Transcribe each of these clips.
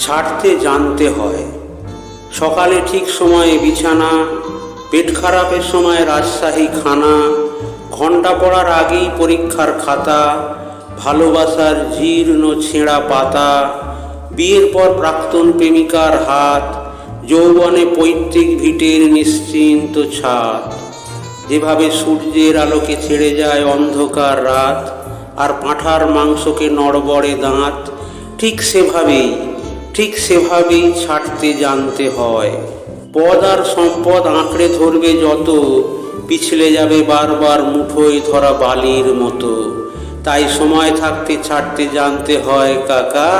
ছাড়তে জানতে হয়। সকালে ঠিক সময়ে বিছানা, পেট খারাপের সময় রাজশাহী খানা, ঘণ্টা পড়ার আগেই পরীক্ষার খাতা, ভালোবাসার জীর্ণ ছেঁড়া পাতা, বিয়ের পর প্রাক্তন প্রেমিকার হাত, যৌবনে পৈতৃক ভিটের নিশ্চিন্ত ছাদ। যেভাবে সূর্যের আলোকে ছেড়ে যায় অন্ধকার রাত, আর পাঁঠার মাংসকে নড়বড়ে দাঁত, ঠিক সেভাবেই ছাড়তে জানতে হয়। পদ আর সম্পদ আঁকড়ে ধরবে যত, পিছলে যাবে বারবার মুঠোয় ধরা বালির মতো। তাই সময় থাকতে ছাড়তে জানতে হয় কাকা,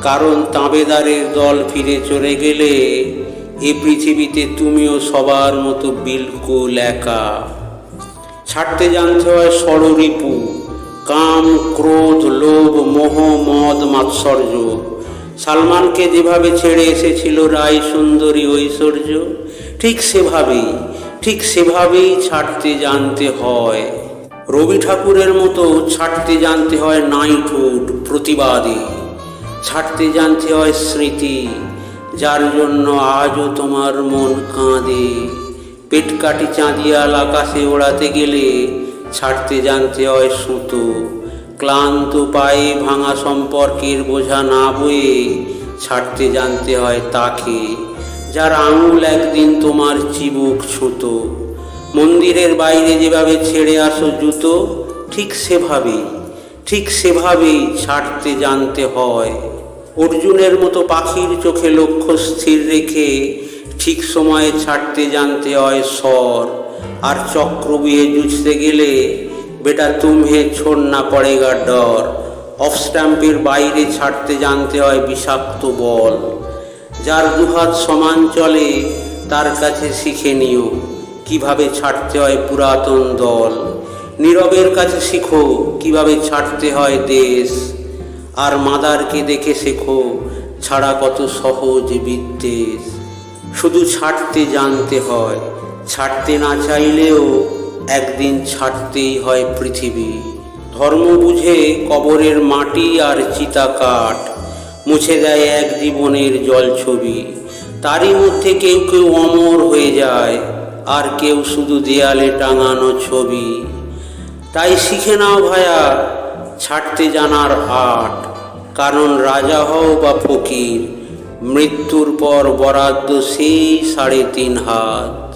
কারণ তাবেদারের দল ফিরে চলে গেলে এ পৃথিবীতে তুমিও সবার মতো বিলকুল একা। ছাড়তে জানতে হয় ষড়রিপু, কাম, ক্রোধ, লোভ, মোহ, মদ, মাৎসর্য। সালমানকে যেভাবে ছেড়ে এসেছিল রায় সুন্দরী ঐশ্বর্য, ঠিক সেভাবেই ছাড়তে জানতে হয়। রবি ঠাকুরের মতো ছাড়তে জানতে হয় নাইটহুড, প্রতিবাদী। ছাড়তে জানতে হয় স্মৃতি, যার জন্য আজও তোমার মন কাঁদে। পেটকাটি চাঁদিয়াল আকাশে ওড়াতে গেলে ছাড়তে জানতে হয় সুতো। ক্লান্ত পায়ে ভাঙা সম্পর্কের বোঝা না বয়ে ছাড়তে জানতে হয় তাকে, যার আঙুল একদিন তোমার চিবুক ছুঁতো। মন্দিরের বাইরে যেভাবে ছেড়ে আসো জুতো, ঠিক সেভাবেই ছাড়তে জানতে হয়। অর্জুনের মতো পাখির চোখে লক্ষ্য স্থির রেখে ঠিক সময়ে ছাড়তে জানতে হয় স্বর। আর চক্র বিয়ে জুঝতে গেলে বেটা তুমহে ছোড়না পড়েগা ডর। অফ স্ট্যাম্পের বাইরে ছাড়তে জানতে হয় বিষাক্ত বল। যার দুহাত সমান চলে তার কাছে শিখে নিও কিভাবে ছাড়তে হয় পুরাতন দল। নীরবের কাছে শিখো কিভাবে ছাড়তে হয় দেশ। আর মাদারকে দেখে শেখো ছাড়া কত সহজ বিদ্বেষ। শুধু ছাড়তে জানতে হয়, ছাড়তে না চাইলেও একদিন ছাড়তেই হয় পৃথিবী। ধর্ম বুঝে কবরের মাটি আর চিতা কাঠ মুছে দেয় এক জীবনের জলছবি। তারই মধ্যে কেউ কেউ অমর হয়ে যায়, আর কেউ শুধু দেয়ালে টাঙানো ছবি। তাই শিখে নাও ভায়া ছাড়তে জানার আট, কারণ রাজা হও বা ফকির, মৃত্যুর পর বরাদ্দ সেই 3.5 হাত।